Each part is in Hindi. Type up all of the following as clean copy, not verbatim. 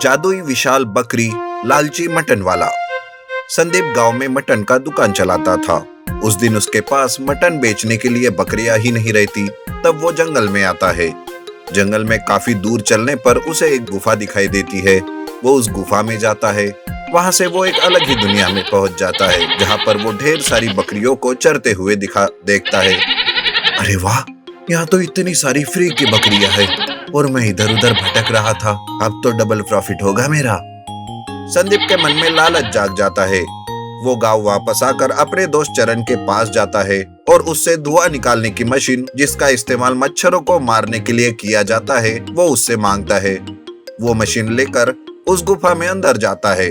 जादुई विशाल बकरी, लालची मटन वाला। संदीप गांव में मटन का दुकान चलाता था। उस दिन उसके पास मटन बेचने के लिए बकरियां ही नहीं रहती। तब वो जंगल में आता है। जंगल में काफी दूर चलने पर उसे एक गुफा दिखाई देती है। वो उस गुफा में जाता है। वहां से वो एक अलग ही दुनिया में पहुंच जाता है, जहां पर वो ढेर सारी बकरियों को चरते हुए देखता है। अरे वाह, यहाँ तो इतनी सारी फ्री की बकरियां हैं और मैं इधर उधर भटक रहा था। अब तो डबल प्रॉफिट होगा मेरा। संदीप के मन में लालच जाग जाता है। वो गांव वापस आकर अपने दोस्त चरण के पास जाता है और उससे धुआं निकालने की मशीन, जिसका इस्तेमाल मच्छरों को मारने के लिए किया जाता है, वो उससे मांगता है। वो मशीन लेकर उस गुफा में अंदर जाता है।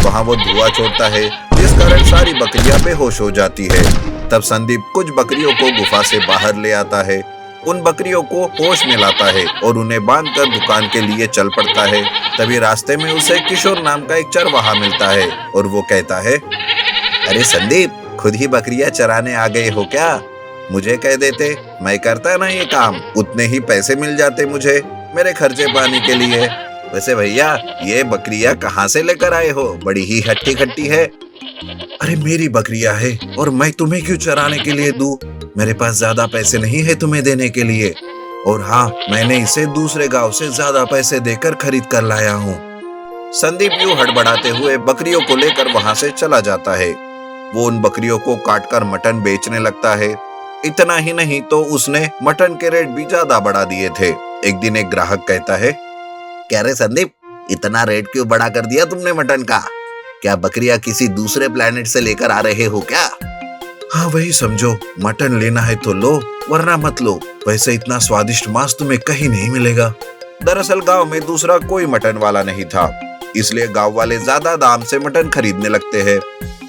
वहाँ वो धुआं छोड़ता है, जिस कारण सारी बकरियां बेहोश हो जाती है। तब संदीप कुछ बकरियों को गुफा से बाहर ले आता है। उन बकरियों को होश में लाता है और उन्हें बांधकर दुकान के लिए चल पड़ता है। तभी रास्ते में उसे किशोर नाम का एक चरवाहा मिलता है और वो कहता है, अरे संदीप, खुद ही बकरियां चराने आ गए हो क्या? मुझे कह देते, मैं करता ना ये काम, उतने ही पैसे मिल जाते मुझे मेरे खर्चे पानी के लिए। वैसे भैया, ये बकरियां कहाँ से लेकर आए हो? बड़ी ही हट्टी खट्टी है। अरे मेरी बकरियां है और मैं तुम्हें क्यों चराने के लिए दूं? मेरे पास ज्यादा पैसे नहीं है तुम्हें देने के लिए। और हाँ, मैंने इसे दूसरे गांव से ज्यादा पैसे देकर खरीद कर लाया हूँ। संदीप यूं हड़बड़ाते हुए बकरियों को लेकर वहां से चला जाता है। वो उन बकरियों को काटकर मटन बेचने लगता है। इतना ही नहीं तो उसने मटन के रेट भी ज्यादा बढ़ा दिए थे। एक दिन एक ग्राहक कहता है, क्या रे संदीप, इतना रेट क्यों बढ़ा कर दिया तुमने मटन का? क्या बकरियां किसी दूसरे प्लेनेट से लेकर आ रहे हो क्या? हाँ वही समझो, मटन लेना है तो लो, वरना मत लो। वैसे इतना स्वादिष्ट मांस तुम्हें कहीं नहीं मिलेगा। दरअसल गांव में दूसरा कोई मटन वाला नहीं था, इसलिए गांव वाले ज्यादा दाम से मटन खरीदने लगते हैं।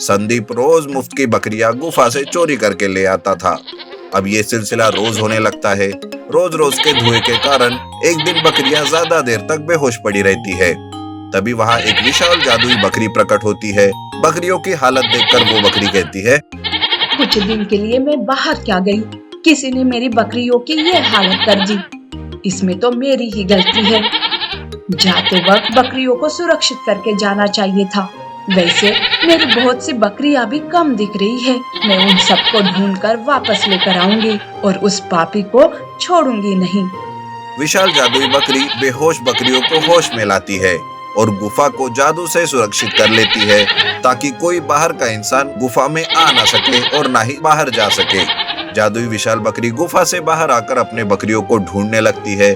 संदीप रोज मुफ्त की बकरियां गुफा से चोरी करके ले आता था। अब ये सिलसिला रोज होने लगता है। रोज रोज के धुएं के कारण एक दिन बकरियां ज्यादा देर तक बेहोश पड़ी रहती है। तभी वहाँ एक विशाल जादुई बकरी प्रकट होती है। बकरियों की हालत देखकर वो बकरी कहती है, कुछ दिन के लिए मैं बाहर क्या गई, किसी ने मेरी बकरियों की ये हालत कर दी। इसमें तो मेरी ही गलती है। जाते वक्त बकरियों को सुरक्षित करके जाना चाहिए था। वैसे मेरी बहुत सी बकरियां भी कम दिख रही है। मैं उन सबको ढूंढकर वापस लेकर आऊंगी और उस पापी को छोड़ूंगी नहीं। विशाल जादुई बकरी बेहोश बकरियों को होश में लाती है और गुफा को जादू से सुरक्षित कर लेती है, ताकि कोई बाहर का इंसान गुफा में आ ना सके और ना ही बाहर जा सके। जादुई विशाल बकरी गुफा से बाहर आकर अपने बकरियों को ढूंढने लगती है।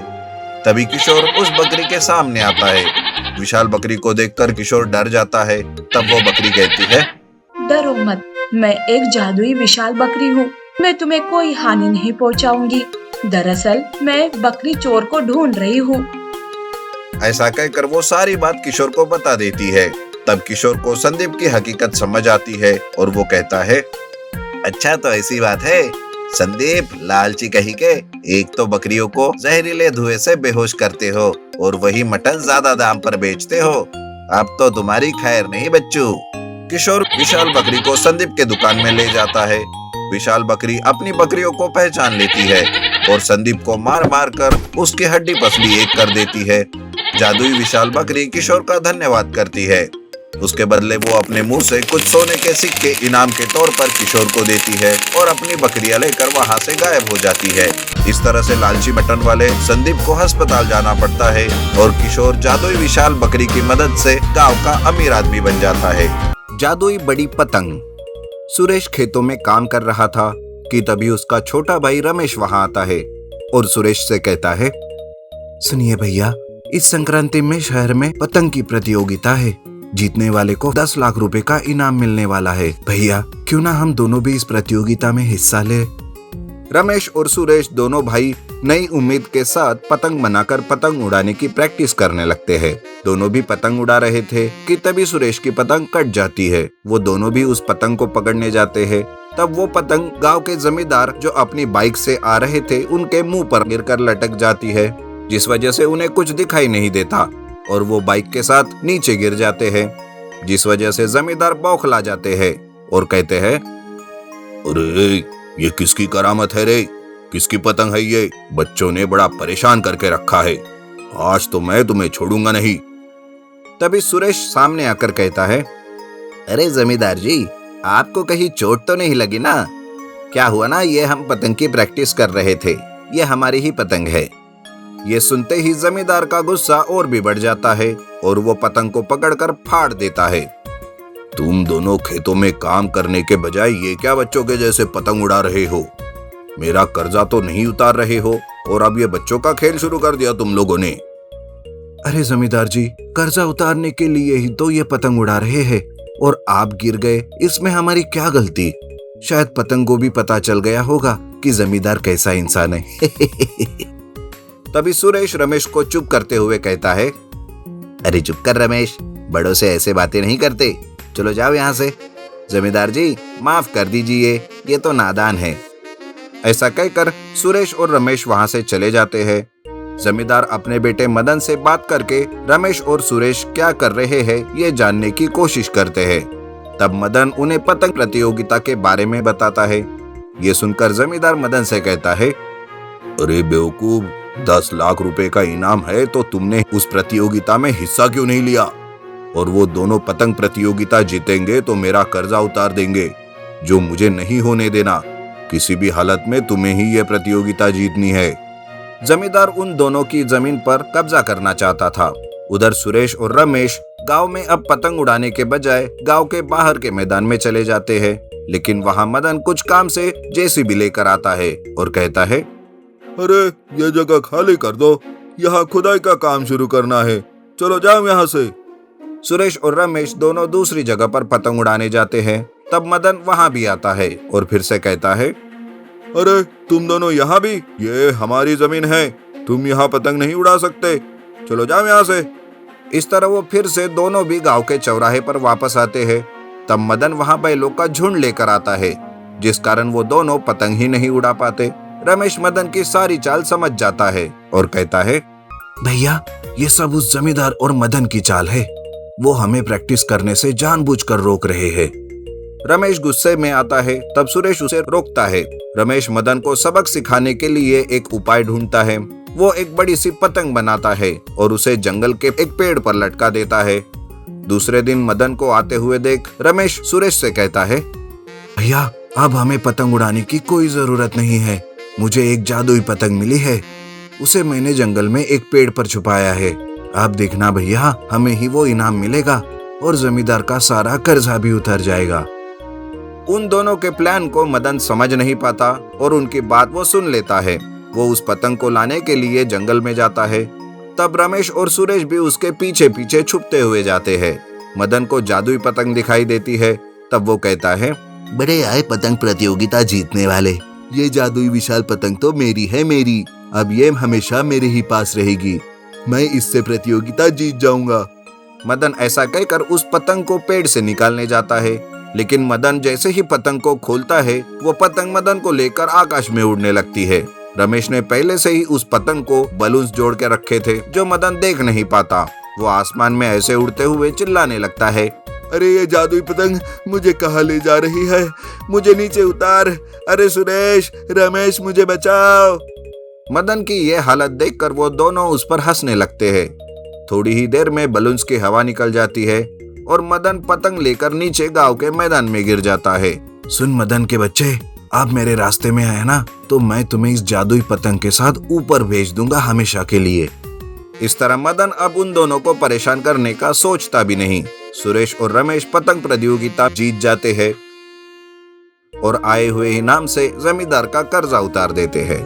तभी किशोर उस बकरी के सामने आता है। विशाल बकरी को देखकर किशोर डर जाता है। तब वो बकरी कहती है, डरो मत, मैं एक जादुई विशाल बकरी हूँ। मैं तुम्हें कोई हानि नहीं पहुँचाऊंगी। दरअसल मैं बकरी चोर को ढूंढ रही हूँ। ऐसा कहकर वो सारी बात किशोर को बता देती है। तब किशोर को संदीप की हकीकत समझ आती है और वो कहता है, अच्छा तो ऐसी बात है संदीप, लालची कहीं के, एक तो बकरियों को जहरीले धुएं से बेहोश करते हो और वही मटन ज्यादा दाम पर बेचते हो। अब तो तुम्हारी खैर नहीं बच्चू। किशोर विशाल बकरी को संदीप के दुकान में ले जाता है। विशाल बकरी अपनी बकरियों को पहचान लेती है और संदीप को मार मार कर उसकी हड्डी पसली एक कर देती है। जादुई विशाल बकरी किशोर का धन्यवाद करती है। उसके बदले वो अपने मुंह से कुछ सोने के सिक्के इनाम के तौर पर किशोर को देती है और अपनी बकरियां लेकर वहां से गायब हो जाती है। इस तरह से लालची मटन वाले संदीप को अस्पताल जाना पड़ता है और किशोर जादुई विशाल बकरी की मदद से गांव का अमीर आदमी बन जाता है। जादुई बड़ी पतंग। सुरेश खेतों में काम कर रहा था कि तभी उसका छोटा भाई रमेश वहां आता है और सुरेश से कहता है, सुनिए भैया, इस संक्रांति में शहर में पतंग की प्रतियोगिता है। जीतने वाले को 10 लाख रुपए का इनाम मिलने वाला है। भैया क्यों ना हम दोनों भी इस प्रतियोगिता में हिस्सा ले। रमेश और सुरेश दोनों भाई नई उम्मीद के साथ पतंग बनाकर पतंग उड़ाने की प्रैक्टिस करने लगते हैं। दोनों भी पतंग उड़ा रहे थे कि तभी सुरेश की पतंग कट जाती है। वो दोनों भी उस पतंग को पकड़ने जाते हैं। तब वो पतंग गांव के जमींदार जो अपनी बाइक से आ रहे थे उनके मुंह पर गिरकर लटक जाती है, जिस वजह से उन्हें कुछ दिखाई नहीं देता और वो बाइक के साथ नीचे गिर जाते हैं, जिस वजह से जमींदार बौखला जाते हैं और कहते हैं, अरे ये किसकी करामत है रे, किसकी पतंग है ये? बच्चों ने बड़ा परेशान करके रखा है। आज तो मैं तुम्हें छोड़ूंगा नहीं। तभी सुरेश सामने आकर कहता है, अरे जमींदार जी, आपको कहीं चोट तो नहीं लगी ना? क्या हुआ ना, ये हम पतंग की प्रैक्टिस कर रहे थे, ये हमारी ही पतंग है। ये सुनते ही जमींदार का गुस्सा और भी बढ़ जाता है और वो पतंग को पकड़कर फाड़ देता है। तुम दोनों खेतों में काम करने के बजाय ये क्या बच्चों के जैसे पतंग उड़ा रहे हो? मेरा कर्जा तो नहीं उतार रहे हो और अब ये बच्चों का खेल शुरू कर दिया तुम लोगों ने। अरे जमींदार जी, कर्जा उतारने के लिए ही तो ये पतंग उड़ा रहे हैं और आप गिर गए, इसमें हमारी क्या गलती? शायद पतंग को भी पता चल गया होगा कि जमींदार कैसा इंसान है। तभी सुरेश रमेश को चुप करते हुए कहता है, अरे चुप कर रमेश, बड़ों से ऐसे बातें नहीं करते, चलो जाओ यहाँ से। जमींदार जी माफ कर दीजिए, ये तो नादान है। ऐसा कहकर सुरेश और रमेश वहां से चले जाते हैं। जमींदार अपने बेटे मदन से बात करके रमेश और सुरेश क्या कर रहे हैं ये जानने की कोशिश करते हैं। तब मदन उन्हें पतंग प्रतियोगिता के बारे में बताता है। ये सुनकर जमींदार मदन से कहता है, अरे बेवकूफ, 10 लाख रुपए का इनाम है तो तुमने उस प्रतियोगिता में हिस्सा क्यों नहीं लिया? और वो दोनों पतंग प्रतियोगिता जीतेंगे तो मेरा कर्जा उतार देंगे, जो मुझे नहीं होने देना। किसी भी हालत में तुम्हें ही यह प्रतियोगिता जीतनी है। जमींदार उन दोनों की जमीन पर कब्जा करना चाहता था। उधर सुरेश और रमेश गांव में अब पतंग उड़ाने के बजाय गांव के बाहर के मैदान में चले जाते हैं। लेकिन वहां मदन कुछ काम से जेसीबी लेकर आता है और कहता है, अरे ये जगह खाली कर दो, यहाँ खुदाई का काम शुरू करना है, चलो जाओ यहाँ से। सुरेश और रमेश दोनों दूसरी जगह पर पतंग उड़ाने जाते हैं। तब मदन वहां भी आता है और फिर से कहता है, अरे तुम दोनों यहाँ भी, ये हमारी जमीन है, तुम यहाँ पतंग नहीं उड़ा सकते, चलो जाओ यहाँ से। इस तरह वो फिर से दोनों भी गांव के चौराहे पर वापस आते हैं। तब मदन वहां बैलों का झुंड लेकर आता है, जिस कारण वो दोनों पतंग ही नहीं उड़ा पाते। रमेश मदन की सारी चाल समझ जाता है और कहता है, भैया ये सब उस जमींदार और मदन की चाल है, वो हमें प्रैक्टिस करने से जानबूझकर रोक रहे हैं। रमेश गुस्से में आता है। तब सुरेश उसे रोकता है। रमेश मदन को सबक सिखाने के लिए एक उपाय ढूंढता है। वो एक बड़ी सी पतंग बनाता है और उसे जंगल के एक पेड़ पर लटका देता है। दूसरे दिन मदन को आते हुए देख रमेश सुरेश से कहता है, भैया अब हमें पतंग उड़ाने की कोई जरूरत नहीं है, मुझे एक जादुई पतंग मिली है, उसे मैंने जंगल में एक पेड़ पर छुपाया है। आप देखना भैया, हमें ही वो इनाम मिलेगा और जमींदार का सारा कर्जा भी उतर जाएगा। उन दोनों के प्लान को मदन समझ नहीं पाता और उनकी बात वो सुन लेता है। वो उस पतंग को लाने के लिए जंगल में जाता है। तब रमेश और सुरेश भी उसके पीछे पीछे छुपते हुए जाते हैं। मदन को जादुई पतंग दिखाई देती है। तब वो कहता है, बड़े आए पतंग प्रतियोगिता जीतने वाले, ये जादुई विशाल पतंग तो मेरी है, मेरी, अब ये हमेशा मेरे ही पास रहेगी, मैं इससे प्रतियोगिता जीत जाऊंगा। मदन ऐसा कहकर उस पतंग को पेड़ से निकालने जाता है। लेकिन मदन जैसे ही पतंग को खोलता है, वो पतंग मदन को लेकर आकाश में उड़ने लगती है। रमेश ने पहले से ही उस पतंग को बलून्स जोड़ के रखे थे, जो मदन देख नहीं पाता। वो आसमान में ऐसे उड़ते हुए चिल्लाने लगता है, अरे ये जादुई पतंग मुझे कहाँ ले जा रही है, मुझे नीचे उतार, अरे सुरेश रमेश मुझे बचाओ। मदन की ये हालत देखकर वो दोनों उस पर हंसने लगते हैं। थोड़ी ही देर में बलून्स की हवा निकल जाती है और मदन पतंग लेकर नीचे गांव के मैदान में गिर जाता है। सुन मदन के बच्चे, आप मेरे रास्ते में आए ना, तो मैं तुम्हें इस जादुई पतंग के साथ ऊपर भेज दूंगा हमेशा के लिए। इस तरह मदन अब उन दोनों को परेशान करने का सोचता भी नहीं। सुरेश और रमेश पतंग प्रतियोगिता जीत जाते हैं और आए हुए इनाम से जमींदार का कर्जा उतार देते हैं।